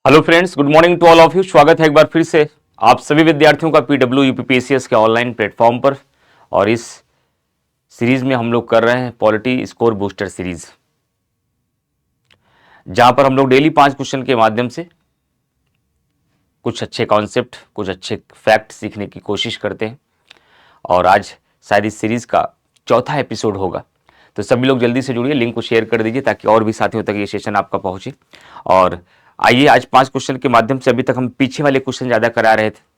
Hello friends, good morning to all of you. स्वागत है एक बार फिर से आप सभी विद्यार्थियों का पीडब्ल्यू यूपीपीएससीएस के ऑनलाइन प्लेटफॉर्म पर। और इस सीरीज में हम लोग कर रहे हैं पॉलिटी स्कोर बूस्टर सीरीज, जहां पर हम लोग डेली 5 क्वेश्चन के माध्यम से कुछ अच्छे कॉन्सेप्ट, कुछ अच्छे फैक्ट सीखने की कोशिश करते हैं। और आज शायद इस सीरीज का चौथा एपिसोड होगा, तो सभी लोग जल्दी से जुड़िए, लिंक को शेयर कर दीजिए ताकि और भी साथियों तक ये सेशन आपका पहुंचे। और आइए, आज 5 क्वेश्चन के माध्यम से, अभी तक हम पीछे वाले क्वेश्चन ज़्यादा करा रहे थे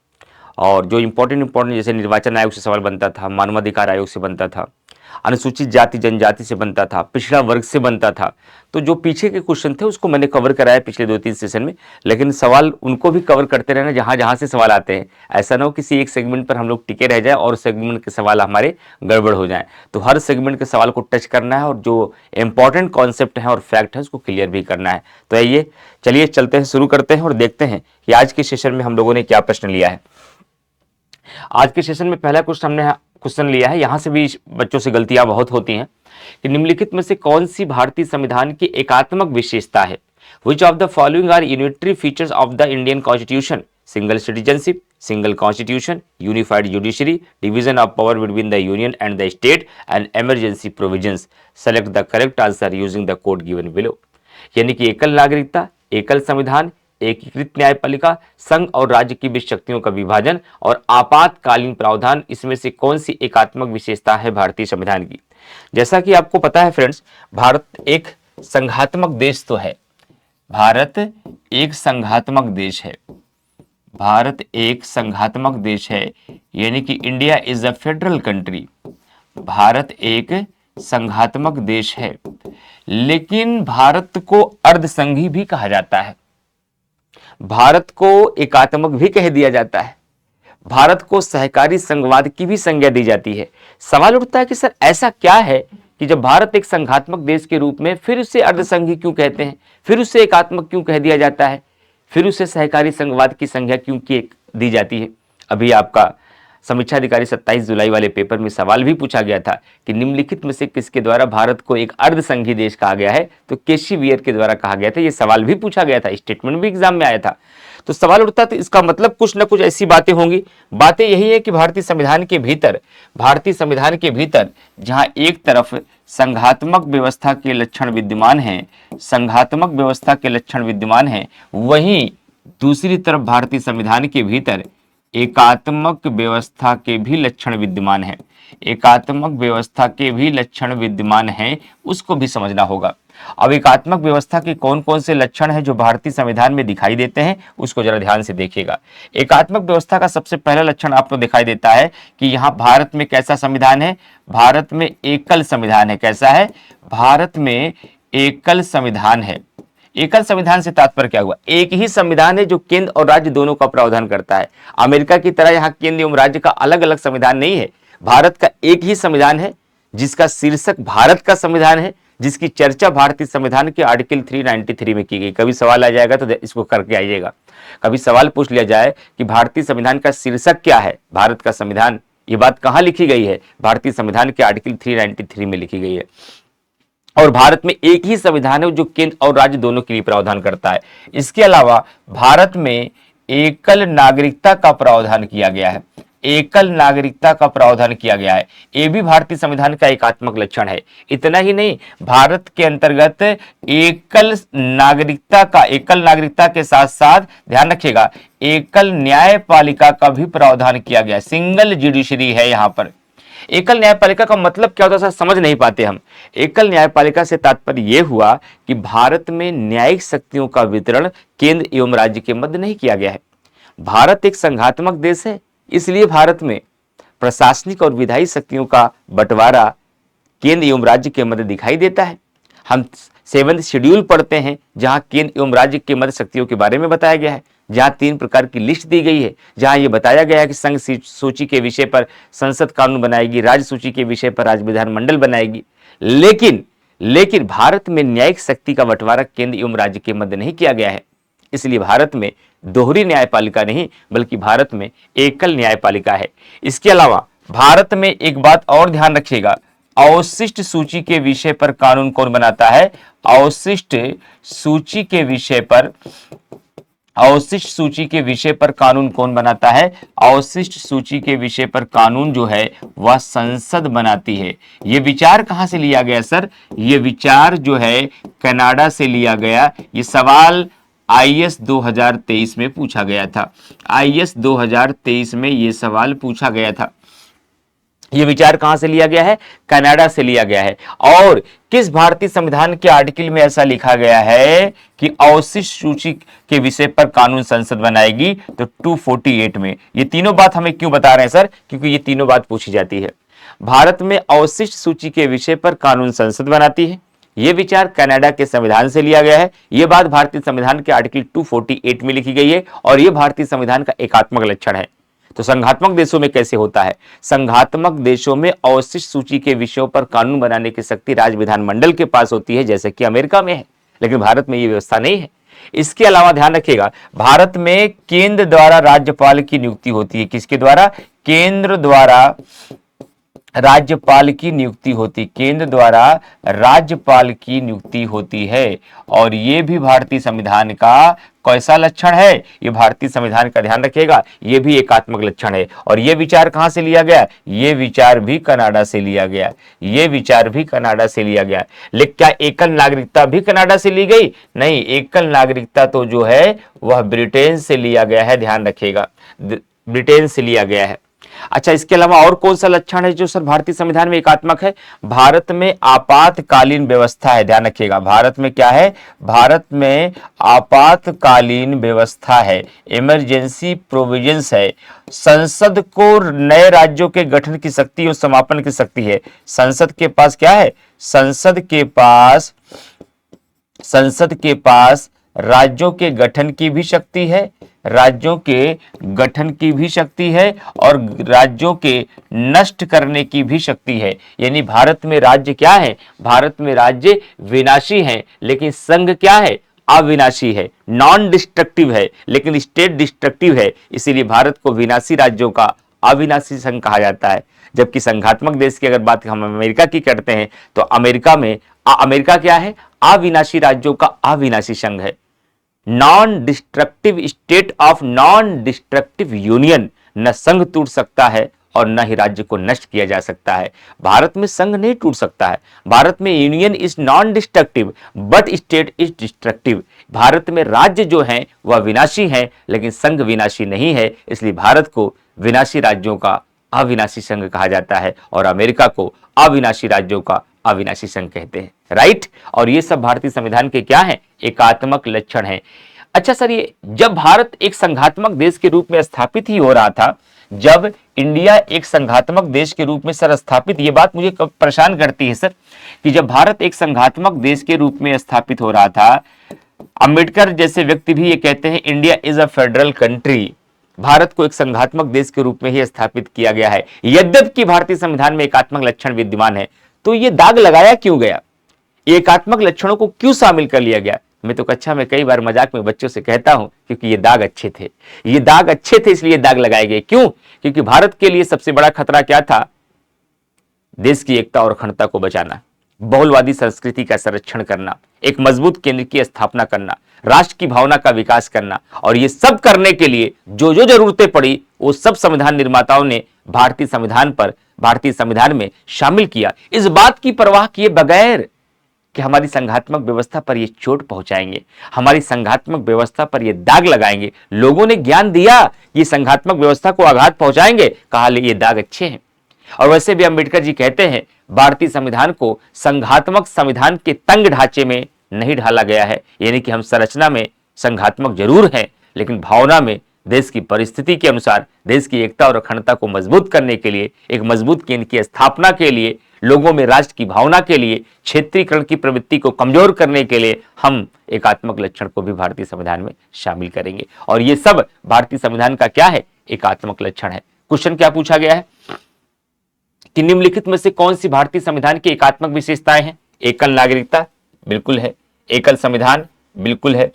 और जो इंपॉर्टेंट जैसे निर्वाचन आयोग से सवाल बनता था, मानवाधिकार आयोग से बनता था, अनुसूचित जाति जनजाति से बनता था, पिछड़ा वर्ग से बनता था, तो जो पीछे के क्वेश्चन थे उसको मैंने कवर कराया पिछले 2-3 सेशन में। लेकिन सवाल उनको भी कवर करते रहना जहाँ जहाँ से सवाल आते हैं। ऐसा ना हो किसी एक सेगमेंट पर हम लोग टिके रह जाए और सेगमेंट के सवाल हमारे गड़बड़ हो जाएं। तो हर सेगमेंट के सवाल को टच करना है और जो इंपॉर्टेंट कॉन्सेप्ट है और फैक्ट है उसको क्लियर भी करना है। तो आइए चलिए चलते हैं, शुरू करते हैं और देखते हैं कि आज के सेशन में हम लोगों ने क्या प्रश्न लिया है। आज के सेशन में पहला क्वेश्चन लिया है, यहां से भी बच्चों से गलतियां बहुत होती हैं कि निम्नलिखित में से कौन सी भारतीय संविधान की एकात्मक विशेषता है। Which of the following are unitary features of the Indian constitution? Single citizenship, single constitution, unified judiciary, division of power between the union and the state and emergency provisions. Select the correct answer using the code given below. यानी कि एकल नागरिकता, एकल संविधान, एकीकृत न्यायपालिका, संघ और राज्य की बीच शक्तियों का विभाजन और आपातकालीन प्रावधान, इसमें से कौन सी एकात्मक विशेषता है भारतीय संविधान की? जैसा कि आपको पता है फ्रेंड्स, भारत एक संघात्मक देश तो है। भारत एक संघात्मक देश है। भारत एक संघात्मक देश है, यानी कि India is a federal country. Bharat एक संघात्मक देश है, लेकिन भारत को अर्धसंघी भी कहा जाता है। भारत को एकात्मक भी कह दिया जाता है। भारत को सहकारी संघवाद की भी संज्ञा दी जाती है। सवाल उठता है कि सर ऐसा क्या है कि जब भारत एक संघात्मक देश के रूप में, फिर उसे अर्धसंघी क्यों कहते हैं, फिर उसे एकात्मक क्यों कह दिया जाता है, फिर उसे सहकारी संघवाद की संज्ञा क्यों दी जाती है? अभी आपका समीक्षा अधिकारी 27 जुलाई वाले पेपर में सवाल भी पूछा गया था कि निम्नलिखित में से किसके द्वारा भारत को एक अर्धसंघी देश कहा गया है? तो केसी वियर के द्वारा कहा गया था। यह सवाल भी पूछा गया था, स्टेटमेंट भी एग्जाम में आया था। तो सवाल उठता तो इसका मतलब कुछ ना कुछ ऐसी बातें होंगी। बातें यही है कि भारतीय संविधान के भीतर जहां एक तरफ संघात्मक व्यवस्था के लक्षण विद्यमान हैं, वहीं दूसरी तरफ भारतीय संविधान के भीतर एकात्मक व्यवस्था के भी लक्षण विद्यमान हैं। एकात्मक व्यवस्था के भी लक्षण विद्यमान हैं, उसको भी समझना होगा। अब एकात्मक व्यवस्था के कौन कौन से लक्षण हैं जो भारतीय संविधान में दिखाई देते हैं, उसको जरा ध्यान से देखिएगा। एकात्मक व्यवस्था का सबसे पहला लक्षण आपको दिखाई देता है कि यहाँ भारत में कैसा संविधान है? भारत में एकल संविधान है। कैसा है? भारत में एकल संविधान है। एकल संविधान से तात्पर्य क्या हुआ? एक ही संविधान है जो केंद्र और राज्य दोनों का प्रावधान करता है। अमेरिका की तरह यहाँ केंद्र एवं राज्य का अलग अलग संविधान नहीं है। भारत का एक ही संविधान है जिसका शीर्षक भारत का संविधान है, जिसकी चर्चा भारतीय संविधान के आर्टिकल 393 में की गई। कभी सवाल आ जाएगा तो इसको करके आइएगा। कभी सवाल पूछ लिया जाए कि भारतीय संविधान का शीर्षक क्या है, भारत का संविधान, ये बात कहां लिखी गई है? भारतीय संविधान के आर्टिकल 393 में लिखी गई है। और भारत में एक ही संविधान है जो केंद्र और राज्य दोनों के लिए प्रावधान करता है। इसके अलावा भारत में एकल नागरिकता का प्रावधान किया गया है। एकल नागरिकता का प्रावधान किया गया है, ये भी भारतीय संविधान का एकात्मक लक्षण है। इतना ही नहीं, भारत के अंतर्गत एकल नागरिकता के साथ साथ ध्यान रखिएगा, एकल न्यायपालिका का भी प्रावधान किया गया है। सिंगल जुडिशरी है यहाँ पर। एकल न्यायपालिका का मतलब क्या होता है समझ नहीं पाते हम। एकल न्यायपालिका से तात्पर्य यह हुआ कि भारत में न्यायिक शक्तियों का वितरण केंद्र एवं राज्य के मध्य नहीं किया गया है। भारत एक संघात्मक देश है, इसलिए भारत में प्रशासनिक और विधायी शक्तियों का बंटवारा केंद्र एवं राज्य के मध्य दिखाई देता है। हम 7th शेड्यूल पढ़ते हैं जहां केंद्र एवं राज्य के मध्य शक्तियों के बारे में बताया गया है, जहां 3 प्रकार की लिस्ट दी गई है, जहां यह बताया गया है कि संघ सूची के विषय पर संसद कानून बनाएगी, राज्य सूची के विषय पर राज्य विधानमंडल बनाएगी। लेकिन भारत में न्यायिक शक्ति का बंटवारा केंद्र एवं राज्य के मध्य नहीं किया गया है। इसलिए भारत में दोहरी न्यायपालिका नहीं, बल्कि भारत में एकल न्यायपालिका है। इसके अलावा भारत में एक बात और ध्यान रखिएगा, अवशिष्ट सूची के विषय पर कानून कौन बनाता है? अवशिष्ट सूची के विषय पर अवशिष्ट सूची के विषय पर कानून कौन बनाता है? अवशिष्ट सूची के विषय पर कानून जो है वह संसद बनाती है। यह विचार कहां से लिया गया सर? यह विचार जो है कनाडा से लिया गया। यह सवाल आईएएस 2023 में पूछा गया था। आईएएस 2023 में यह सवाल पूछा गया था। यह विचार कहां से लिया गया है? कनाडा से लिया गया है। और किस भारतीय संविधान के आर्टिकल में ऐसा लिखा गया है कि अवशिष्ट सूची के विषय पर कानून संसद बनाएगी? तो 248 में। ये तीनों बात हमें क्यों बता रहे हैं सर? क्योंकि ये तीनों बात पूछी जाती है। भारत में अवशिष्ट सूची के विषय पर कानून संसद बनाती है। यह विचार कनाडा के संविधान से लिया गया है। यह बात भारतीय संविधान के आर्टिकल 248 में लिखी गई है और यह भारतीय संविधान का एकात्मक लक्षण है। तो संघात्मक देशों में कैसे होता है? संघात्मक देशों में अवशिष्ट सूची के विषयों पर कानून बनाने की शक्ति राज्य विधानमंडल के पास होती है, जैसे कि अमेरिका में है, लेकिन भारत में यह व्यवस्था नहीं है। इसके अलावा ध्यान रखिएगा, भारत में केंद्र द्वारा राज्यपाल की नियुक्ति होती है। किसके द्वारा? केंद्र द्वारा राज्यपाल की नियुक्ति होती, केंद्र द्वारा राज्यपाल की नियुक्ति होती है। और यह भी भारतीय संविधान का कैसा लक्षण है? यह भारतीय संविधान का, ध्यान रखिएगा, यह भी एकात्मक लक्षण है। और यह विचार कहां से लिया गया? यह विचार भी कनाडा से लिया गया। यह विचार भी कनाडा से लिया गया। लेकिन क्या एकल नागरिकता भी कनाडा से ली गई? नहीं, एकल नागरिकता तो जो है वह ब्रिटेन से लिया गया है। ध्यान रखिएगा, ब्रिटेन से लिया गया है। अच्छा, इसके अलावा और कौन सा लक्षण है जो सर भारतीय संविधान में एकात्मक है? भारत में आपातकालीन व्यवस्था है। ध्यान रखिएगा, भारत में क्या है? भारत में आपातकालीन व्यवस्था है, इमरजेंसी प्रोविजंस है। संसद को नए राज्यों के गठन की शक्ति और समापन की शक्ति है। संसद के पास क्या है? संसद के पास राज्यों के गठन की भी शक्ति है, राज्यों के गठन की भी शक्ति है और राज्यों के नष्ट करने की भी शक्ति है। यानी भारत में राज्य क्या है? भारत में राज्य विनाशी है, लेकिन संघ क्या है? अविनाशी है, नॉन डिस्ट्रक्टिव है, लेकिन स्टेट डिस्ट्रक्टिव है। इसीलिए भारत को विनाशी राज्यों का अविनाशी संघ कहा जाता है। जबकि संघात्मक देश की अगर बात हम अमेरिका की करते हैं तो अमेरिका क्या है? अविनाशी राज्यों का अविनाशी संघ है। Non destructive state of non destructive union. न संघ टूट सकता है और न ही राज्य को नष्ट किया जा सकता है। भारत में संघ नहीं टूट सकता है। भारत में union is non destructive but state is destructive. Bharat में राज्य जो हैं वह विनाशी हैं, लेकिन संघ विनाशी नहीं है। इसलिए भारत को विनाशी राज्यों का अविनाशी संघ कहा जाता है और अमेरिका को अविनाशी राज्यों का अविनाशी संघ कहते हैं। राइट? और ये सब भारतीय संविधान के क्या है? एकात्मक लक्षण है। अच्छा सर, ये जब भारत एक संघात्मक देश के रूप में स्थापित ही हो रहा था, जब इंडिया एक संघात्मक देश के रूप में सर स्थापित, ये बात मुझे परेशान करती है सर कि जब भारत एक संघात्मक देश के रूप में स्थापित हो रहा था, अंबेडकर जैसे व्यक्ति भी ये कहते हैं India is a federal country. Bharat को एक संघात्मक देश के रूप में ही स्थापित किया गया है, यद्यपि भारतीय संविधान में एकात्मक लक्षण विद्यमान है। तो ये दाग लगाया क्यों गया? एकात्मक लक्षणों को क्यों शामिल कर लिया गया? मैं तो कक्षा में कई बार मजाक में बच्चों से कहता हूं, क्योंकि ये दाग अच्छे थे, ये दाग अच्छे थे इसलिए दाग लगाए गए। क्यों? क्योंकि भारत के लिए सबसे बड़ा खतरा क्या था? देश की एकता और अखंडता को बचाना, बहुलवादी संस्कृति का संरक्षण करना, एक मजबूत केंद्र की स्थापना करना, राष्ट्र की भावना का विकास करना। और ये सब करने के लिए जो जो जरूरतें पड़ी वो सब संविधान निर्माताओं ने भारतीय संविधान में शामिल किया, इस बात की परवाह किए बगैर कि हमारी संघात्मक व्यवस्था पर ये चोट पहुंचाएंगे, हमारी संघात्मक व्यवस्था पर ये दाग लगाएंगे। लोगों ने ज्ञान दिया ये संघात्मक व्यवस्था को आघात पहुंचाएंगे, कहा ले ये दाग अच्छे हैं। और वैसे भी अंबेडकर जी कहते हैं भारतीय संविधान को संघात्मक संविधान के तंग ढांचे में नहीं ढाला गया है। यानी कि हम संरचना में संघात्मक जरूर हैं, लेकिन भावना में देश की परिस्थिति के अनुसार देश की एकता और अखंडता को मजबूत करने के लिए, एक मजबूत केंद्र की स्थापना के लिए, लोगों में राष्ट्र की भावना के लिए, क्षेत्रीकरण की प्रवृत्ति को कमजोर करने के लिए हम एकात्मक लक्षण को भी भारतीय संविधान में शामिल करेंगे। और ये सब भारतीय संविधान का क्या है? एकात्मक लक्षण है। क्वेश्चन क्या पूछा गया है कि निम्नलिखित में से कौन सी भारतीय संविधान की एकात्मक विशेषताएं हैं? एकल नागरिकता बिल्कुल है, एकल संविधान बिल्कुल है,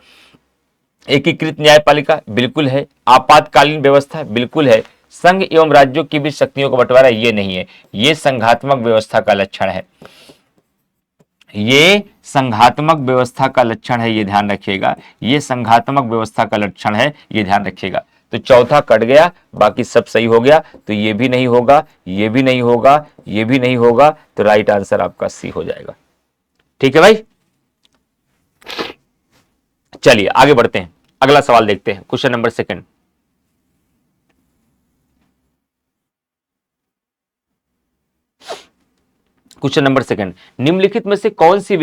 एकीकृत न्यायपालिका बिल्कुल है, आपातकालीन व्यवस्था बिल्कुल है, संघ एवं राज्यों की भी शक्तियों का बंटवारा ये नहीं है। ये संघात्मक व्यवस्था का लक्षण है, ये संघात्मक व्यवस्था का लक्षण है, ये ध्यान रखिएगा, ये संघात्मक व्यवस्था का लक्षण है, ये ध्यान रखिएगा। तो चौथा कट गया, बाकी सब सही हो गया। तो ये भी नहीं होगा, ये भी नहीं होगा, ये भी नहीं होगा, तो राइट आंसर आपका सी हो जाएगा। ठीक है भाई, चलिए आगे बढ़ते हैं, अगला सवाल देखते हैं, question number second. Question number second, निम्नलिखित में से कौन सी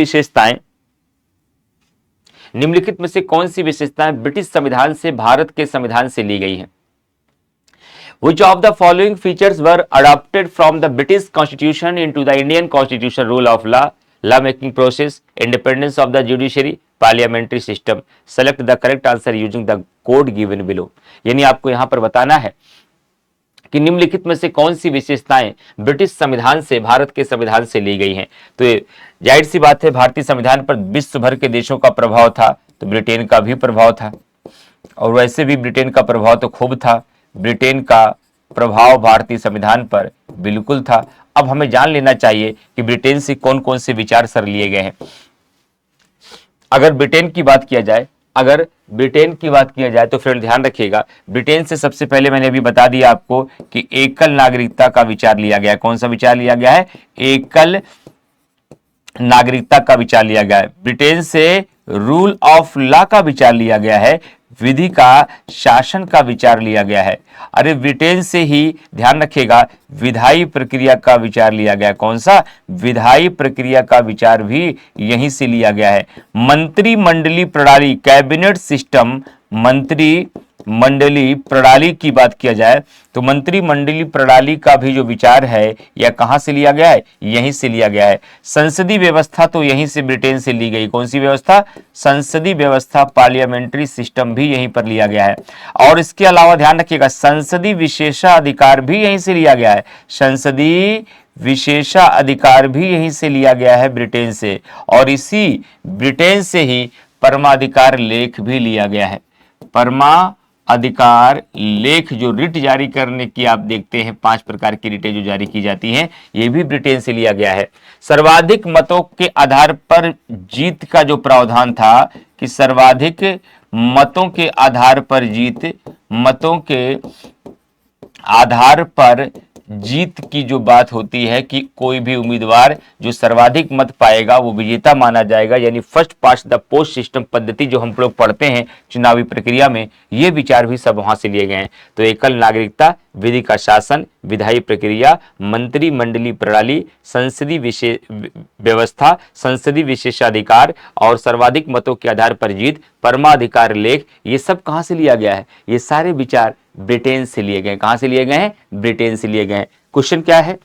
विशेषताएं ब्रिटिश संविधान से भारत के संविधान से ली गई हैं? Which of the following features were adopted from the British Constitution into the Indian Constitution? Rule of law, law making process, independence of the judiciary, parliamentary system. Select the correct answer using the code given below. यानी आपको यहां पर बताना है कि निम्नलिखित में से कौन सी विशेषताएं ब्रिटिश संविधान से भारत के संविधान से ली गई हैं। तो जाहिर सी बात है, भारतीय संविधान पर विश्व भर के देशों का प्रभाव था, तो ब्रिटेन का भी प्रभाव था, और वैसे भी ब्रिटेन का प्रभाव तो खूब था, ब्रिटेन का प्रभाव भारतीय संविधान पर बिल्कुल था। अब हमें जान लेना चाहिए कि ब्रिटेन से कौन कौन से विचार सर लिए गए हैं। अगर ब्रिटेन की बात किया जाए तो फिर ध्यान रखिएगा, ब्रिटेन से सबसे पहले मैंने अभी बता दिया आपको कि एकल नागरिकता का विचार लिया गया है। कौन सा विचार लिया गया है? एकल नागरिकता का विचार लिया गया है। ब्रिटेन से रूल ऑफ लॉ का विचार लिया गया है, विधि का शासन का विचार लिया गया है। अरे ब्रिटेन से ही ध्यान रखिएगा विधायी प्रक्रिया का विचार लिया गया है। कौन सा? विधायी प्रक्रिया का विचार भी यहीं से लिया गया है। मंत्रिमंडलीय प्रणाली, कैबिनेट सिस्टम, मंत्रिमंडलीय प्रणाली की बात किया जाए तो मंत्रिमंडलीय प्रणाली का भी जो विचार है यह कहां से लिया गया है? यहीं से लिया गया है। संसदीय व्यवस्था तो यहीं से ब्रिटेन से ली गई। कौन सी व्यवस्था? संसदीय व्यवस्था, पार्लियामेंट्री सिस्टम भी यहीं पर लिया गया है। और इसके अलावा ध्यान रखिएगा संसदीय विशेषाधिकार भी यहीं से लिया गया है। संसदीय विशेषाधिकार भी यहीं से लिया गया है ब्रिटेन से, और इसी ब्रिटेन से ही परमाधिकार लेख भी लिया गया है। परमाधिकार लेख जो रिट जारी करने की आप देखते हैं, 5 प्रकार की रिटें जो जारी की जाती हैं, ये भी ब्रिटेन से लिया गया है। सर्वाधिक मतों के आधार पर जीत का जो प्रावधान था कि सर्वाधिक मतों के आधार पर जीत की जो बात होती है कि कोई भी उम्मीदवार जो सर्वाधिक मत पाएगा वो विजेता माना जाएगा, यानी first past the post system पद्धति जो हम लोग पढ़ते हैं चुनावी प्रक्रिया में, ये विचार भी सब वहां से लिए गए हैं। तो एकल नागरिकता, विधि का शासन, विधायी प्रक्रिया, मंत्रिमंडलीय प्रणाली, संसदीय व्यवस्था, संसदीय विशेषाधिकार और सर्वाधिक मतों के आधार पर जीत, परमाधिकार लेख, ये सब कहां से लिया गया है? ये सारे विचार ब्रिटेन से लिए गए। कहां से लिए गए हैं? ब्रिटेन से लिए गए। क्वेश्चन क्या है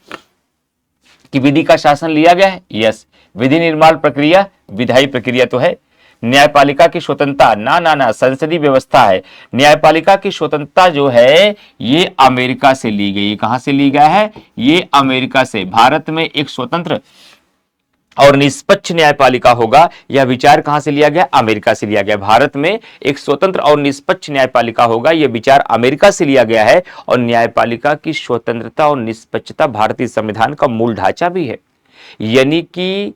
कि विधि का शासन लिया गया है? यस। विधि निर्माण प्रक्रिया, विधायी प्रक्रिया तो है। न्यायपालिका की स्वतंत्रता, ना, संसदीय व्यवस्था है। न्यायपालिका की स्वतंत्रता जो है ये अमेरिका से ली गई। कहां से ली गया है? ये अमेरिका से। भारत में एक स्वतंत्र और निष्पक्ष न्यायपालिका होगा, यह विचार कहां से लिया गया? अमेरिका से लिया गया। भारत में एक स्वतंत्र और निष्पक्ष न्यायपालिका होगा, यह विचार अमेरिका से लिया गया है। और न्यायपालिका की स्वतंत्रता और निष्पक्षता भारतीय संविधान का मूल ढांचा भी है। यानी कि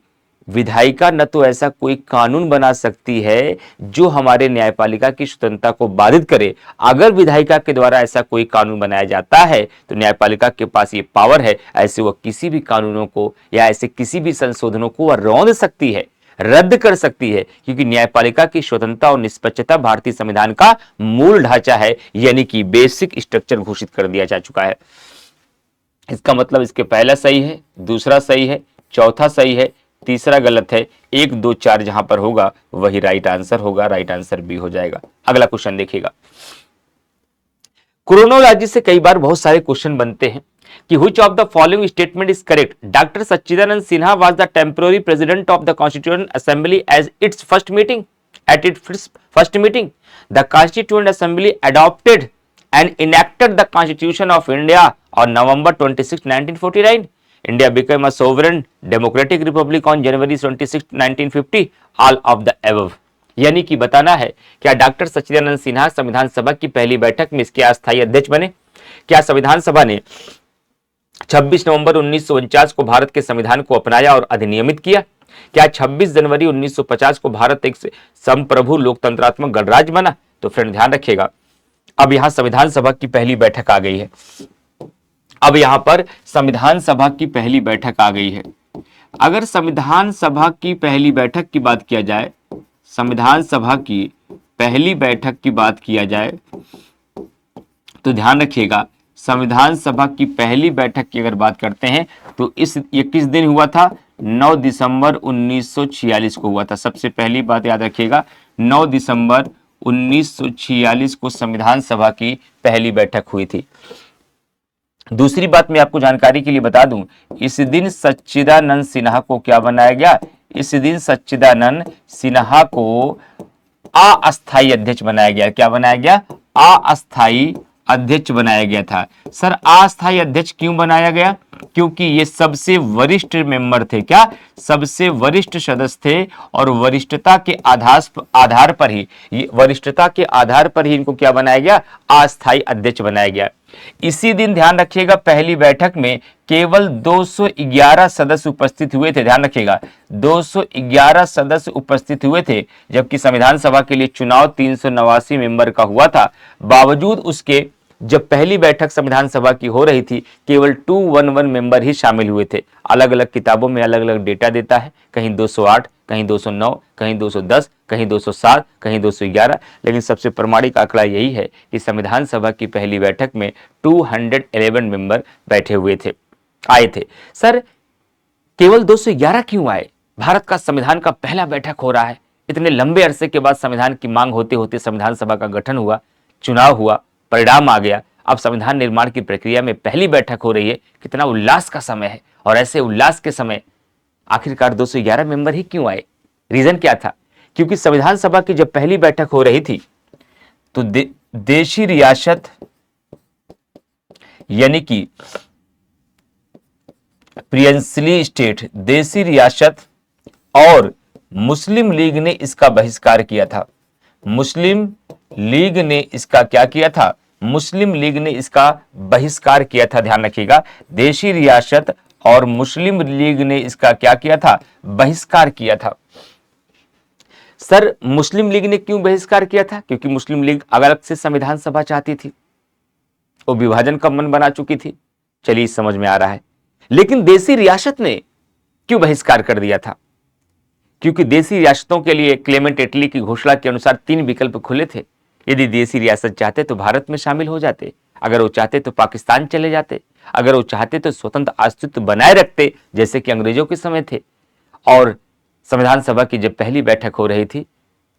विधायिका न तो ऐसा कोई कानून बना सकती है जो हमारे न्यायपालिका की स्वतंत्रता को बाधित करे। अगर विधायिका के द्वारा ऐसा कोई कानून बनाया जाता है तो न्यायपालिका के पास ये पावर है, ऐसे वह किसी भी कानूनों को या ऐसे किसी भी संशोधनों को वह रौंद सकती है, रद्द कर सकती है, क्योंकि न्यायपालिका की स्वतंत्रता और निष्पक्षता भारतीय संविधान का मूल ढांचा है, यानी कि बेसिक स्ट्रक्चर घोषित कर दिया जा चुका है। इसका मतलब इसके पहला सही है, दूसरा सही है, चौथा सही है, तीसरा गलत है। 1, 2, 4 जहां पर होगा वही राइट आंसर होगा। राइट आंसर बी हो जाएगा। अगला क्वेश्चन देखिएगा। क्रोनोलॉजी से कई बार बहुत सारे क्वेश्चन बनते हैं कि which of the following statement is correct? Dr. Sachidanand Sinha was the temporary president of the Constituent Assembly as its first meeting. At its first meeting, the Constituent Assembly adopted and enacted the Constitution of India on November 26, 1949. India became a sovereign democratic republic on January 26, 1950. All of the above. यानी कि बताना है क्या doctor सच्चिदानंद सिन्हा संविधान सभा की पहली बैठक में इसके अस्थायी अध्यक्ष बने? क्या संविधान सभा ने 26 नवंबर 1949 को भारत के संविधान को अपनाया और अधिनियमित किया? क्या 26 जनवरी 1950 को भारत एक संप्रभु लोकतंत्रात्मक गणराज्य बना? तो फ्रेंड ध्यान रखिएगा, अब यहां संविधान सभा की पहली बैठक आ गई है। अब यहां पर संविधान सभा की पहली बैठक आ गई है। अगर संविधान सभा की पहली बैठक की बात किया जाए, संविधान सभा की पहली बैठक की बात किया जाए तो ध्यान रखिएगा, संविधान सभा की पहली बैठक की अगर बात करते हैं तो ये किस दिन हुआ था? 9 दिसंबर 1946 को हुआ था। सबसे पहली बात याद रखिएगा, 9 दिसंबर 1946 को संविधान सभा की पहली बैठक हुई थी। दूसरी बात मैं आपको जानकारी के लिए बता दूं, इस दिन सच्चिदानंद सिन्हा को क्या बनाया गया? इस दिन सच्चिदानंद सिन्हा को अस्थायी अध्यक्ष बनाया गया। क्या बनाया गया? अस्थायी अध्यक्ष बनाया गया था। सर अस्थायी अध्यक्ष क्यों बनाया गया? क्योंकि ये सबसे वरिष्ठ मेंबर थे। क्या? सबसे वरिष्ठ सदस्य थे और वरिष्ठता के आधार पर ही इनको क्या बनाया गया? अस्थायी अध्यक्ष बनाया गया। इसी दिन ध्यान रखिएगा, पहली बैठक में केवल 211 सदस्य उपस्थित हुए थे। ध्यान रखिएगा, 211 सदस्य उपस्थित हुए थे, जबकि संविधान सभा के लिए चुनाव 389 मेंबर का हुआ था। बावजूद उसके जब पहली बैठक संविधान सभा की हो रही थी, केवल 211 मेंबर ही शामिल हुए थे। अलग अलग किताबों में अलग अलग डेटा देता है, कहीं 208, कहीं 209, कहीं 210, कहीं 207, कहीं 211, लेकिन सबसे प्रमाणिक आंकड़ा यही है कि संविधान सभा की पहली बैठक में 211 मेंबर बैठे हुए थे, आए थे। सर केवल 211 क्यों आए? भारत का संविधान का पहला बैठक हो रहा है, इतने लंबे अरसे के बाद संविधान की मांग होते होते संविधान सभा का गठन हुआ, चुनाव हुआ, परिणाम आ गया, अब संविधान निर्माण की प्रक्रिया में पहली बैठक हो रही है। कितना उल्लास का समय है, और ऐसे उल्लास के समय आखिरकार 211 मेंबर ही क्यों आए? रीजन क्या था? क्योंकि संविधान सभा की जब पहली बैठक हो रही थी तो देशी रियासत यानी कि प्रिंसली स्टेट, देशी रियासत और मुस्लिम लीग ने इसका बहिष्कार किया था। मुस्लिम लीग ने इसका क्या किया था? मुस्लिम लीग ने इसका बहिष्कार किया था। ध्यान रखिएगा, देशी रियासत और मुस्लिम लीग ने इसका क्या किया था? बहिष्कार किया था। सर मुस्लिम लीग ने क्यों बहिष्कार किया था? क्योंकि मुस्लिम लीग अलग से संविधान सभा चाहती थी, वो विभाजन का मन बना चुकी थी। चलिए समझ में आ रहा है। लेकिन देशी रियासत ने क्यों बहिष्कार कर दिया था? क्योंकि देशी रियासतों के लिए क्लेमेंट एटली की घोषणा के अनुसार 3 विकल्प खुले थे। यदि देशी रियासत चाहते तो भारत में शामिल हो जाते, अगर वो चाहते तो पाकिस्तान चले जाते, अगर वो चाहते तो स्वतंत्र अस्तित्व बनाए रखते जैसे कि अंग्रेजों के समय थे। और संविधान सभा की जब पहली बैठक हो रही थी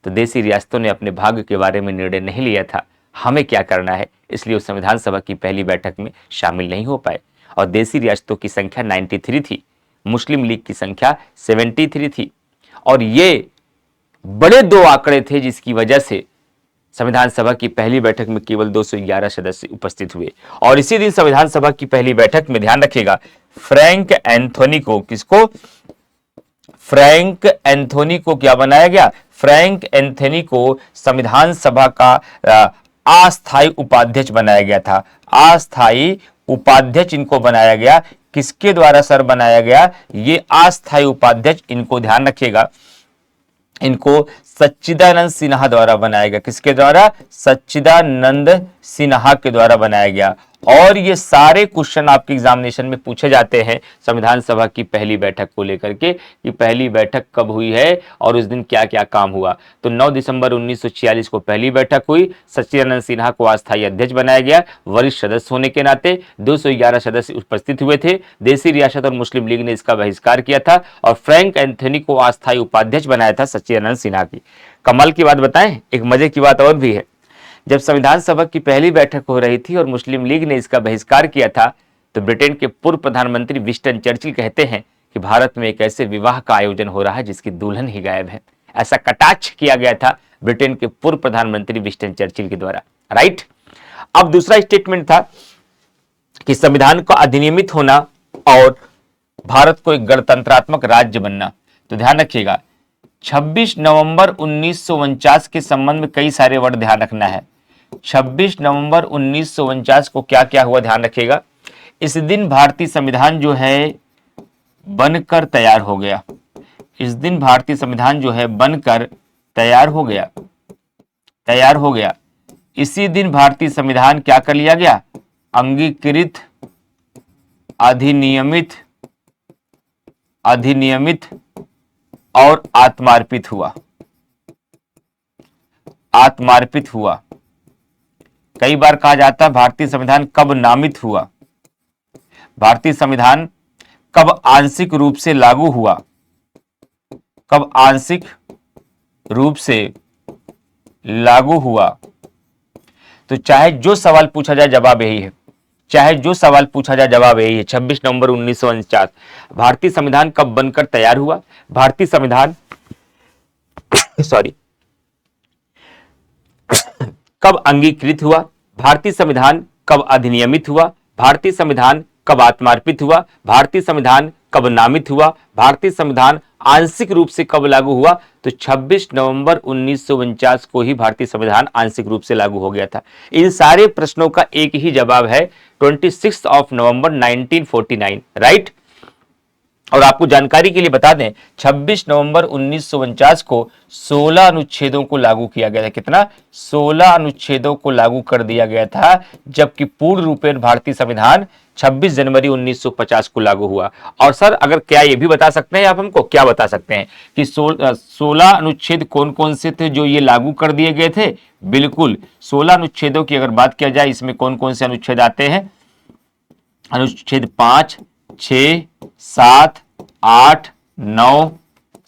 तो देशी रियासतों ने अपने भाग्य के बारे में निर्णय नहीं लिया था, हमें क्या करना है, इसलिए वो संविधान सभा की पहली बैठक में शामिल नहीं हो पाए। और देशी रियासतों की संख्या 93 थी, मुस्लिम लीग की संख्या 73 थी, और ये बड़े 2 आंकड़े थे जिसकी वजह से संविधान सभा की पहली बैठक में केवल 211 सदस्य उपस्थित हुए। और इसी दिन संविधान सभा की पहली बैठक में ध्यान रखिएगा, फ्रैंक एंथोनी को, किसको? फ्रैंक एंथोनी को क्या बनाया गया? फ्रैंक एंथोनी को संविधान सभा का अस्थायी उपाध्यक्ष बनाया गया था। अस्थायी उपाध्यक्ष इनको बनाया गया। किसके द्वारा सर बनाया गया? ये अस्थायी उपाध्यक्ष इनको ध्यान रखिएगा, इनको सच्चिदानंद सिन्हा द्वारा बनाया गया। किसके द्वारा? सच्चिदानंद सिन्हा के द्वारा बनाया गया। और ये सारे क्वेश्चन आपके एग्जामिनेशन में पूछे जाते हैं संविधान सभा की पहली बैठक को लेकर के, कि पहली बैठक कब हुई है और उस दिन क्या क्या काम हुआ। तो 9 दिसंबर 1946 को पहली बैठक हुई, सच्चिदानंद सिन्हा को अस्थायी अध्यक्ष बनाया गया। वरिष्ठ सदस्य होने के नाते 211 सदस्य उपस्थित हुए थे। देशी रियासत और मुस्लिम लीग ने इसका बहिष्कार किया था और फ्रैंक एंथोनी को अस्थायी उपाध्यक्ष बनाया था सच्चिदानंद सिन्हा की। कमाल की बात बताएं, एक मजे की बात और भी है। जब संविधान सभा की पहली बैठक हो रही थी और मुस्लिम लीग ने इसका बहिष्कार किया था तो ब्रिटेन के पूर्व प्रधानमंत्री विंस्टन चर्चिल कहते हैं कि भारत में एक ऐसे विवाह का आयोजन हो रहा है जिसकी दुल्हन ही गायब है। ऐसा कटाक्ष किया गया था ब्रिटेन के पूर्व प्रधानमंत्री विंस्टन चर्चिल के द्वारा। राइट। अब दूसरा स्टेटमेंट था कि संविधान का अधिनियमित होना और भारत को एक गणतंत्रात्मक राज्य बनना। तो ध्यान रखिएगा, 26 नवंबर 1949 के संबंध में कई सारे वर्ड ध्यान रखना है। 26 नवंबर 1949 को क्या क्या हुआ ध्यान रखिएगा। इस दिन भारतीय संविधान जो है बनकर तैयार हो गया। इस दिन भारतीय संविधान जो है बनकर तैयार हो गया। इसी दिन भारतीय संविधान क्या कर लिया गया? अंगीकृत, अधिनियमित और आत्मार्पित हुआ। कई बार कहा जाता है भारतीय संविधान कब नामित हुआ? भारतीय संविधान कब आंशिक रूप से लागू हुआ? कब आंशिक रूप से लागू हुआ? तो चाहे जो सवाल पूछा जाए जवाब यही है। 26 नवंबर 1949 भारतीय संविधान कब बनकर तैयार हुआ? भारतीय संविधान कब अंगीकृत हुआ? भारतीय संविधान कब अधिनियमित हुआ? भारतीय संविधान कब आत्मार्पित हुआ? भारतीय संविधान कब नामित हुआ? भारतीय संविधान आंशिक रूप से कब लागू हुआ? तो 26 नवंबर 1949 को ही भारतीय संविधान आंशिक रूप से लागू हो गया था। इन सारे प्रश्नों का एक ही जवाब है 26 नवंबर 1949, राइट। और आपको जानकारी के लिए बता दें 26 नवंबर 1949 को 16 अनुच्छेदों को लागू किया गया था। कितना? 16 अनुच्छेदों को लागू कर दिया गया था, जबकि पूर्ण रूपेण भारतीय संविधान 26 जनवरी 1950 को लागू हुआ। और सर अगर क्या ये भी बता सकते हैं आप हमको, क्या बता सकते हैं कि 16 अनुच्छेद कौन कौन से थे जो ये लागू कर दिए गए थे? बिल्कुल 16 अनुच्छेदों की अगर बात किया जाए, इसमें कौन कौन से अनुच्छेद आते हैं? अनुच्छेद 5, 6, 7, 8, 9,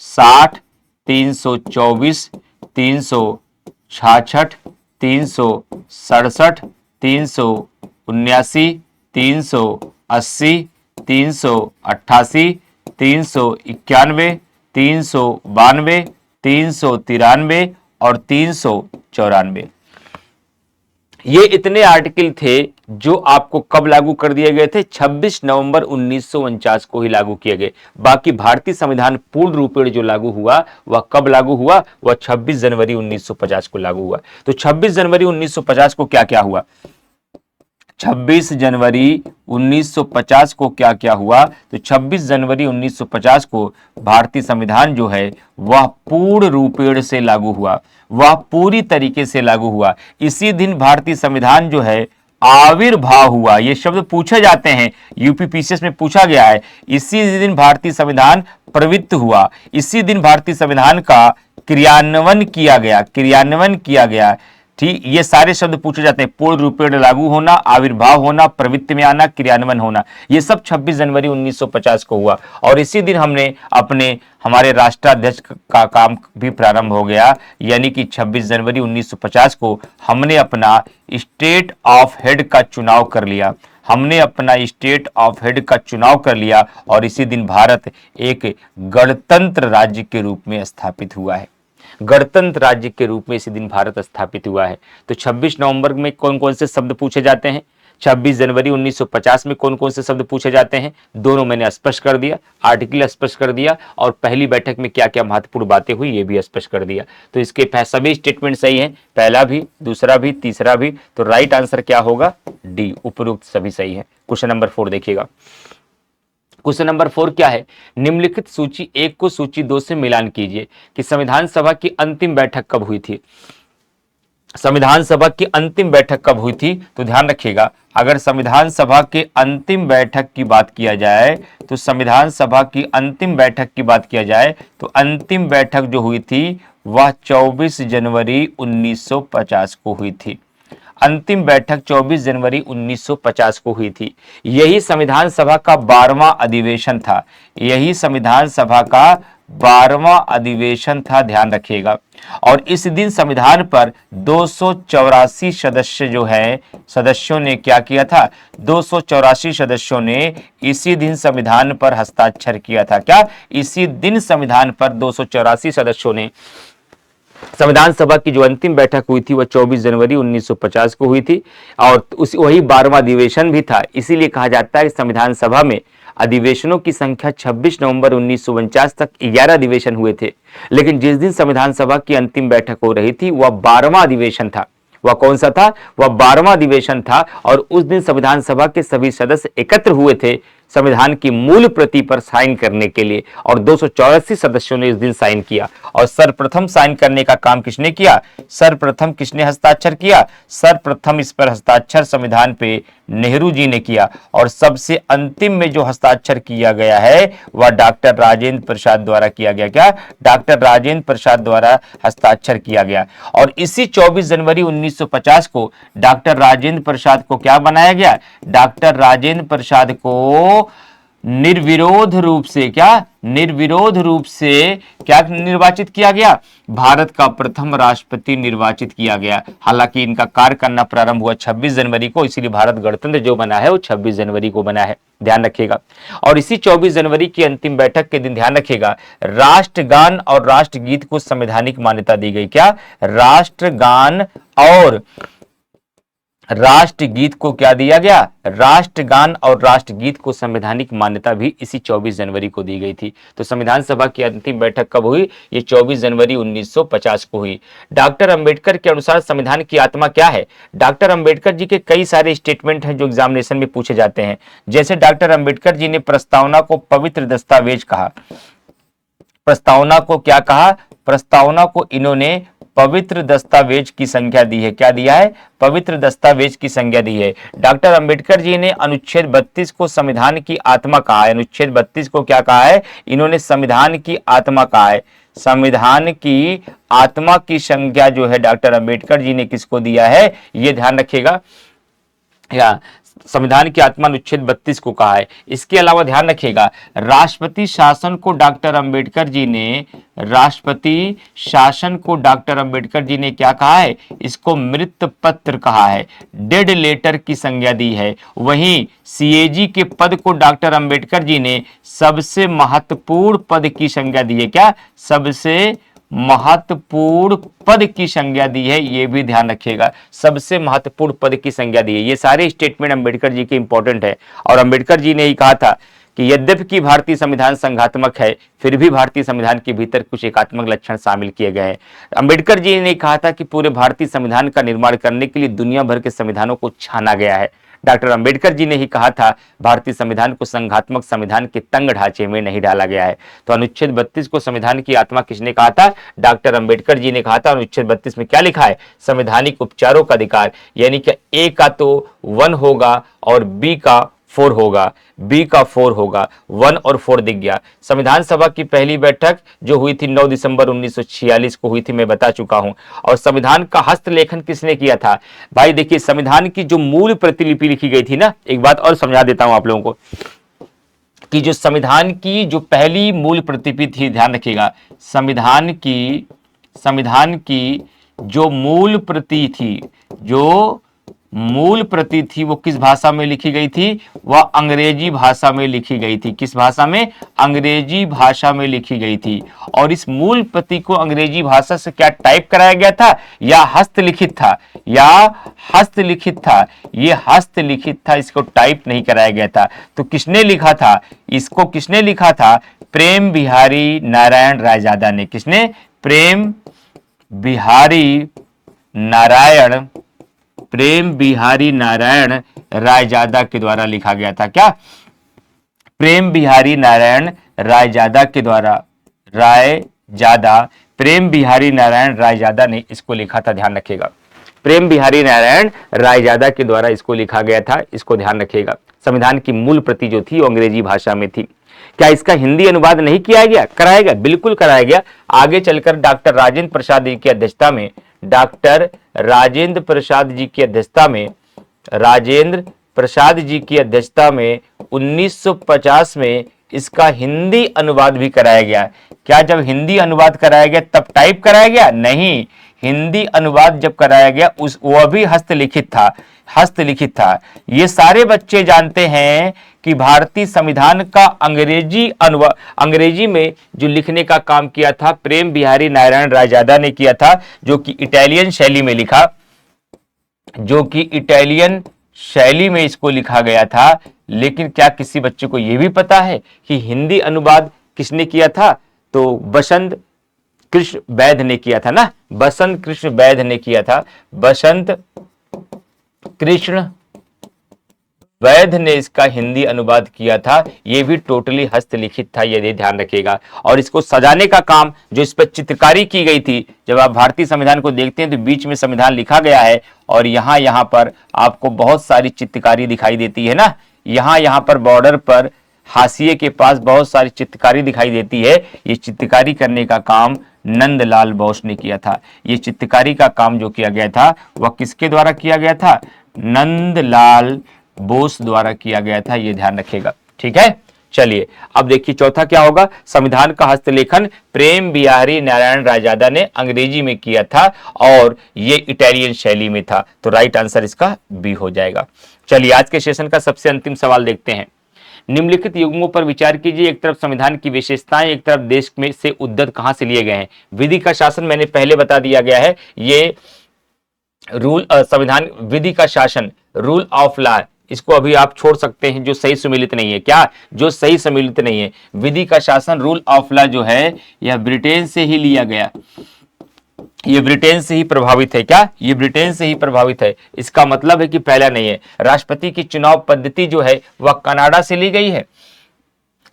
60, 324, 366, 367, 379, 380, 388, 391, 392, 393 और 394। ये इतने आर्टिकल थे जो आपको कब लागू कर दिए गए थे? 26 नवंबर 1949 को ही लागू किए गए। बाकी भारतीय संविधान पूर्ण रूपेण जो लागू हुआ वह कब लागू हुआ? वह 26 जनवरी 1950 को लागू हुआ। तो 26 जनवरी 1950 को क्या क्या हुआ? 26 जनवरी 1950 को क्या क्या हुआ? तो 26 जनवरी 1950 को भारतीय संविधान जो है वह पूर्ण रूपेण से लागू हुआ, वह पूरी तरीके से लागू हुआ। इसी दिन भारतीय संविधान जो है आविर्भाव हुआ। ये शब्द पूछे जाते हैं, यूपीपीसीएस में पूछा गया है। इसी दिन भारतीय संविधान प्रवृत्त हुआ। इसी दिन भारतीय संविधान का क्रियान्वयन किया गया। ठीक, ये सारे शब्द पूछे जाते हैं। पूर्ण रूपेण लागू होना, आविर्भाव होना, प्रवृत्ति में आना, क्रियान्वयन होना, ये सब 26 जनवरी 1950 को हुआ। और इसी दिन हमारे राष्ट्राध्यक्ष का काम भी प्रारंभ हो गया, यानी कि 26 जनवरी 1950 को हमने अपना स्टेट ऑफ हेड का चुनाव कर लिया। और इसी दिन भारत एक गणतंत्र राज्य के रूप में स्थापित हुआ है। गणतंत्र राज्य के रूप में इसी दिन भारत स्थापित हुआ है। तो 26 नवंबर में कौन कौन से शब्द पूछे जाते हैं? 26 जनवरी 1950 में कौन कौन से शब्द पूछे जाते हैं? दोनों मैंने स्पष्ट कर दिया, आर्टिकल स्पष्ट कर दिया, और पहली बैठक में क्या क्या महत्वपूर्ण बातें हुई ये भी स्पष्ट कर दिया। तो इसके सभी स्टेटमेंट सही हैं, पहला भी, दूसरा भी, तीसरा भी। तो राइट आंसर क्या होगा? डी, उपरोक्त सभी सही है। क्वेश्चन नंबर 4 देखिएगा। क्वेश्चन नंबर 4 क्या है? निम्नलिखित सूची 1 को सूची 2 से मिलान कीजिए कि संविधान सभा की अंतिम बैठक कब हुई थी। संविधान सभा की अंतिम बैठक कब हुई थी? तो ध्यान रखिएगा, अगर संविधान सभा के अंतिम बैठक की बात किया जाए तो अंतिम बैठक जो हुई थी वह 24 जनवरी 1950 को हुई थी। अंतिम बैठक 24 जनवरी 1950 को हुई थी। यही संविधान सभा का 12वां अधिवेशन था, ध्यान रखिएगा। और इस दिन संविधान पर 284 सदस्यों ने क्या किया था? 284 सदस्यों ने इसी दिन संविधान पर हस्ताक्षर किया था। क्या? इसी दिन संविधान पर 284 सदस्यों ने, संविधान सभा की जो अंतिम बैठक हुई थी वह 24 जनवरी 1950 को हुई थी, और वही 12वां अधिवेशन भी था। इसीलिए कहा जाता है कि संविधान सभा में अधिवेशनों की संख्या 26 नवंबर 1949 तक 11 अधिवेशन हुए थे, लेकिन जिस दिन संविधान सभा की अंतिम बैठक हो रही थी वह 12वां अधिवेशन था। वह कौन सा था? वह 12वां अधिवेशन था। और उस दिन संविधान सभा के सभी सदस्य एकत्र हुए थे संविधान की मूल प्रति पर साइन करने के लिए, और 284 सदस्यों ने इस दिन साइन किया। और सर्वप्रथम साइन करने का काम किसने किया? सर्वप्रथम किसने हस्ताक्षर किया? सर्वप्रथम इस पर हस्ताक्षर संविधान पे नेहरू जी ने किया। और सबसे अंतिम में जो हस्ताक्षर किया गया है वह डॉक्टर राजेंद्र प्रसाद द्वारा किया गया। क्या? डॉक्टर राजेंद्र प्रसाद द्वारा हस्ताक्षर किया गया। और इसी 24 जनवरी 1950 को डॉक्टर राजेंद्र प्रसाद को क्या बनाया गया? डॉक्टर राजेंद्र प्रसाद को निर्विरोध रूप से क्या निर्वाचित किया गया? भारत का प्रथम राष्ट्रपति निर्वाचित किया गया। हालांकि इनका कार्य करना प्रारंभ हुआ 26 जनवरी को, इसीलिए भारत गणतंत्र जो बना है वो 26 जनवरी को बना है, ध्यान रखिएगा। और इसी 24 जनवरी की अंतिम बैठक के दिन, ध्यान रखिएगा, राष्ट्रगान और राष्ट्रगीत को संवैधानिक मान्यता दी गई। क्या? राष्ट्रगान और राष्ट्रगीत को क्या दिया गया? राष्ट्रगान और राष्ट्रगीत को संवैधानिक मान्यता भी इसी 24 जनवरी को दी गई थी। तो संविधान सभा की अंतिम बैठक कब हुई? ये 24 जनवरी 1950 को हुई। डॉक्टर अंबेडकर के अनुसार संविधान की आत्मा क्या है? डॉक्टर अंबेडकर जी के कई सारे स्टेटमेंट हैं जो एग्जामिनेशन में पूछे जाते हैं। जैसे डॉक्टर अंबेडकर जी ने प्रस्तावना को पवित्र दस्तावेज कहा। प्रस्तावना को क्या कहा? प्रस्तावना को इन्होंने पवित्र दस्तावेज की संज्ञा दी है। क्या दिया है? पवित्र दस्तावेज की संज्ञा दी है। डॉक्टर अंबेडकर जी ने अनुच्छेद 32 को संविधान की आत्मा कहा है। अनुच्छेद 32 को क्या कहा है? इन्होंने संविधान की आत्मा कहा है। संविधान की आत्मा की संज्ञा जो है डॉक्टर अंबेडकर जी ने किसको दिया है? ये ध्यान रखिएगा, या संविधान की आत्मा अनुच्छेद 32 को कहा है। इसके अलावा ध्यान रखिएगा, राष्ट्रपति शासन को डॉक्टर अंबेडकर जी ने क्या कहा है? इसको मृत पत्र कहा है, डेड लेटर की संज्ञा दी है। वहीं सीएजी के पद को डॉक्टर अंबेडकर जी ने सबसे महत्वपूर्ण पद की संज्ञा दी है। क्या? सबसे महत्वपूर्ण पद की संज्ञा दी है, ये भी ध्यान रखिएगा, सबसे महत्वपूर्ण पद की संज्ञा दी है। ये सारे स्टेटमेंट अंबेडकर जी के इंपॉर्टेंट है। और अंबेडकर जी ने ही कहा था कि यद्यपि कि भारतीय संविधान संघात्मक है, फिर भी भारतीय संविधान के भीतर कुछ एकात्मक लक्षण शामिल किए गए हैं। अंबेडकर जी ने कहा था कि पूरे भारतीय संविधान का निर्माण करने के लिए दुनिया भर के संविधानों को छाना गया है। डॉक्टर अंबेडकर जी ने ही कहा था भारतीय संविधान को संघात्मक संविधान के तंग ढांचे में नहीं डाला गया है। तो अनुच्छेद 32 को संविधान की आत्मा किसने कहा था? डॉक्टर अंबेडकर जी ने कहा था। अनुच्छेद 32 में क्या लिखा है? संवैधानिक उपचारों का अधिकार, यानी कि ए का तो 1 होगा और बी का 4 होगा, बी का 4 होगा, 1 और 4 दिख गया। संविधान सभा की पहली बैठक जो हुई थी 9 दिसंबर 1946 को हुई थी, मैं बता चुका हूं। और संविधान का हस्तलेखन किसने किया था? भाई देखिए, संविधान की जो मूल प्रतिलिपि लिखी गई थी ना, एक बात और समझा देता हूं आप लोगों को, कि जो संविधान की जो पहली मूल प्रतिलिपि थी, ध्यान रखिएगा, संविधान की जो मूल प्रति थी वो किस भाषा में लिखी गई थी? वह अंग्रेजी भाषा में लिखी गई थी। किस भाषा में? अंग्रेजी भाषा में लिखी गई थी। और इस मूल प्रति को अंग्रेजी भाषा से क्या टाइप कराया गया था या हस्तलिखित था? ये हस्तलिखित था, इसको टाइप नहीं कराया गया था। तो किसने लिखा था इसको? किसने लिखा था? प्रेम बिहारी नारायण रायजादा ने। किसने? प्रेम बिहारी नारायण रायजादा के द्वारा लिखा गया था। क्या? प्रेम बिहारी नारायण रायजादा के द्वारा, प्रेम बिहारी नारायण रायजादा ने इसको लिखा था, ध्यान रखिएगा। प्रेम बिहारी नारायण रायजादा के द्वारा इसको लिखा गया था, इसको ध्यान रखिएगा। संविधान की मूल प्रति जो थी वो अंग्रेजी भाषा में थी। क्या इसका हिंदी अनुवाद नहीं किया गया? कराया गया, बिल्कुल कराया गया। आगे चलकर डॉक्टर राजेंद्र प्रसाद जी की अध्यक्षता में, राजेंद्र प्रसाद जी की अध्यक्षता में 1950 में इसका हिंदी अनुवाद भी कराया गया। क्या जब हिंदी अनुवाद कराया गया तब टाइप कराया गया? नहीं, हिंदी अनुवाद जब कराया गया वह भी हस्तलिखित था। ये सारे बच्चे जानते हैं कि भारतीय संविधान का अंग्रेजी में जो लिखने का काम किया था प्रेम बिहारी नारायण रायजादा ने किया था, जो कि इटालियन शैली में इसको लिखा गया था। लेकिन क्या किसी बच्चे को यह भी पता है कि हिंदी अनुवाद किसने किया था? तो बसंत कृष्ण वैद्य ने किया था ना, बसंत कृष्ण वैद्य ने किया था। बसंत कृष्ण वैध ने इसका हिंदी अनुवाद किया था, ये भी टोटली हस्तलिखित था, ये ध्यान रखिएगा। और इसको सजाने का काम, जो इस पर चित्रकारी की गई थी, जब आप भारतीय संविधान को देखते हैं तो बीच में संविधान लिखा गया है और यहाँ पर आपको बहुत सारी चित्रकारी दिखाई देती है ना, यहाँ पर बॉर्डर पर हाशिए के पास बहुत सारी चित्रकारी दिखाई देती है। ये चित्रकारी करने का काम नंदलाल बोस ने किया था। ये चित्रकारी का काम जो किया गया था वह किसके द्वारा किया गया था? नंदलाल बोस द्वारा किया गया था, ये ध्यान रखिएगा। ठीक है, चलिए अब देखिए चौथा क्या होगा। संविधान का हस्तलेखन प्रेम बिहारी नारायण रायजादा ने अंग्रेजी में किया था और ये इटालियन शैली में था, तो राइट आंसर इसका बी हो जाएगा। चलिए आज के सेशन का सबसे अंतिम सवाल देखते हैं। निम्नलिखित युग्मों पर विचार कीजिए। एक तरफ संविधान की विशेषताएं, एक तरफ देश में से उद्गत कहां से लिए गए हैं। विधि का शासन मैंने पहले बता दिया गया है, ये रूल संविधान विधि का शासन, रूल ऑफ लॉ, इसको अभी आप छोड़ सकते हैं, जो सही सम्मिलित नहीं है। क्या? जो सही सम्मिलित नहीं है। विधि का शासन, रूल ऑफ लॉ जो है यह ब्रिटेन से ही लिया गया, ये ब्रिटेन से ही प्रभावित है। क्या? ये ब्रिटेन से ही प्रभावित है। इसका मतलब है कि पहला नहीं है। राष्ट्रपति की चुनाव पद्धति जो है वह कनाडा से ली गई है,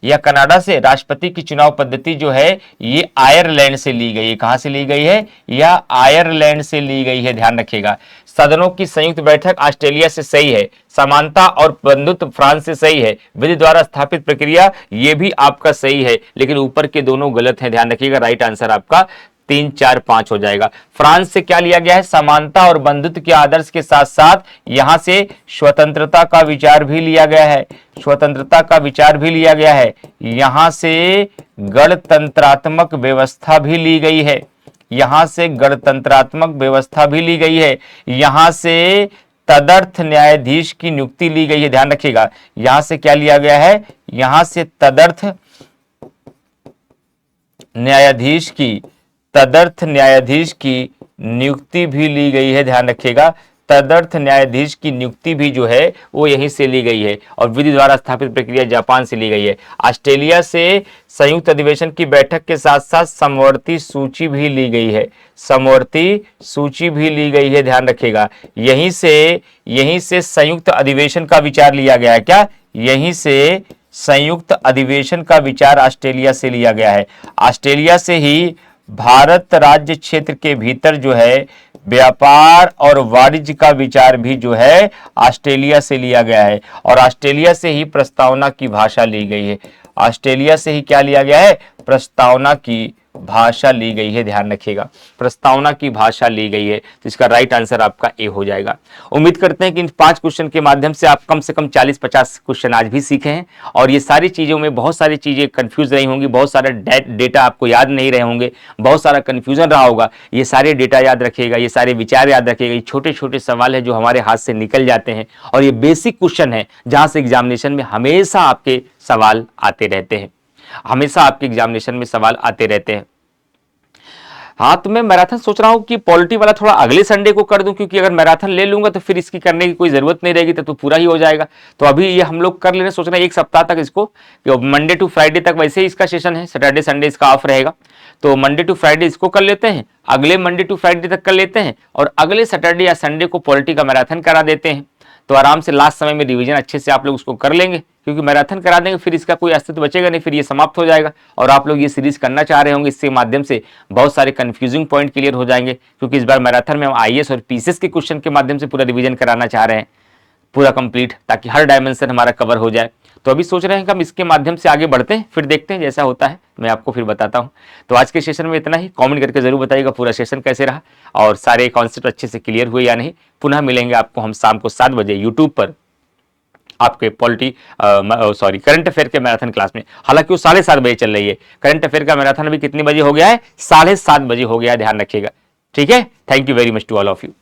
या कनाडा से। राष्ट्रपति की चुनाव पद्धति जो है ये आयरलैंड से ली गई है। कहां से ली गई है? या आयरलैंड से ली गई है, ध्यान रखिएगा। सदनों की संयुक्त बैठक ऑस्ट्रेलिया से सही है। समानता और बंधुत्व फ्रांस से सही है। विधि द्वारा स्थापित प्रक्रिया ये भी आपका सही है, लेकिन ऊपर के दोनों गलत हैं, ध्यान रखिएगा। राइट आंसर आपका 3, 4, 5 हो जाएगा। फ्रांस से क्या लिया गया है? समानता और बंधुत्व के आदर्श के साथ साथ यहां से स्वतंत्रता का विचार भी लिया गया है। स्वतंत्रता का विचार भी लिया गया है। यहां से गणतंत्रात्मक व्यवस्था भी ली गई है। यहां से गणतंत्रात्मक व्यवस्था भी ली गई है। यहां से तदर्थ न्यायाधीश की नियुक्ति ली गई है, ध्यान रखिएगा। यहां से क्या लिया गया है? यहां से तदर्थ न्यायाधीश की नियुक्ति भी ली गई है, ध्यान रखिएगा। तदर्थ न्यायाधीश की नियुक्ति भी जो है वो यहीं से ली गई है। और विधि द्वारा स्थापित प्रक्रिया जापान से ली गई है। ऑस्ट्रेलिया से संयुक्त अधिवेशन की बैठक के साथ साथ समवर्ती सूची भी ली गई है। समवर्ती सूची भी ली गई है, ध्यान रखिएगा। यहीं से संयुक्त अधिवेशन का विचार लिया गया है। क्या? यहीं से संयुक्त अधिवेशन का विचार ऑस्ट्रेलिया से लिया गया है। ऑस्ट्रेलिया से ही भारत राज्य क्षेत्र के भीतर जो है व्यापार और वाणिज्य का विचार भी जो है ऑस्ट्रेलिया से लिया गया है। और ऑस्ट्रेलिया से ही प्रस्तावना की भाषा ली गई है। ऑस्ट्रेलिया से ही क्या लिया गया है? प्रस्तावना की भाषा ली गई है, ध्यान रखिएगा। प्रस्तावना की भाषा ली गई है, तो इसका राइट आंसर आपका ए हो जाएगा। उम्मीद करते हैं कि इन 5 क्वेश्चन के माध्यम से आप कम से कम 40-50 क्वेश्चन आज भी सीखे हैं। और ये सारी चीजों में बहुत सारी चीजें कंफ्यूज रही होंगी, बहुत सारे डेटा आपको याद नहीं रहे होंगे, बहुत सारा कंफ्यूजन रहा होगा। ये सारे डेटा याद रखिएगा, ये सारे विचार याद रखिएगा। ये छोटे छोटे सवाल है जो हमारे हाथ से निकल जाते हैं, और ये बेसिक क्वेश्चन है जहां से एग्जामिनेशन में हमेशा आपके सवाल आते रहते हैं। हमेशा आपके एग्जामिनेशन में सवाल आते रहते हैं। हाँ, तो मैं मैराथन सोच रहा हूँ कि पॉलिटी वाला थोड़ा अगले संडे को कर दूं, क्योंकि अगर मैराथन ले लूंगा तो फिर इसकी करने की कोई जरूरत नहीं रहेगी, तो पूरा ही हो जाएगा। तो अभी ये हम लोग कर लेने सोच रहे हैं 1 सप्ताह तक इसको, मंडे टू फ्राइडे तक वैसे ही इसका सेशन है, सैटरडे संडे इसका ऑफ रहेगा। तो मंडे टू फ्राइडे इसको कर लेते हैं, अगले मंडे टू फ्राइडे तक कर लेते हैं, और अगले सैटरडे या संडे को पॉलिटी का मैराथन करा देते हैं। तो आराम से लास्ट समय में रिवीजन अच्छे से आप लोग उसको कर लेंगे, क्योंकि मैराथन करा देंगे फिर इसका कोई अस्तित्व बचेगा नहीं, फिर ये समाप्त हो जाएगा। और आप लोग ये सीरीज करना चाह रहे होंगे, इसके माध्यम से बहुत सारे कंफ्यूजिंग पॉइंट क्लियर हो जाएंगे, क्योंकि इस बार मैराथन में हम आईएएस और पीसीएस के क्वेश्चन के माध्यम से पूरा रिवीजन कराना चाह रहे हैं, पूरा कंप्लीट, ताकि हर डायमेंशन हमारा कवर हो जाए। तो अभी सोच रहे हैं कि हम इसके माध्यम से आगे बढ़ते हैं, फिर देखते हैं जैसा होता है मैं आपको फिर बताता हूं। तो आज के सेशन में इतना ही। कमेंट करके जरूर बताइएगा पूरा सेशन कैसे रहा और सारे कॉन्सेप्ट अच्छे से क्लियर हुए या नहीं। पुनः मिलेंगे आपको हम शाम को 7 बजे यूट्यूब पर आपके करंट अफेयर के मैराथन क्लास में। हालांकि वो 7:30 बजे चल रही है। करंट अफेयर का मैराथन अभी कितने बजे हो गया है? 7:30 बजे हो गया है, ध्यान रखिएगा। ठीक है, thank you very much to all of you.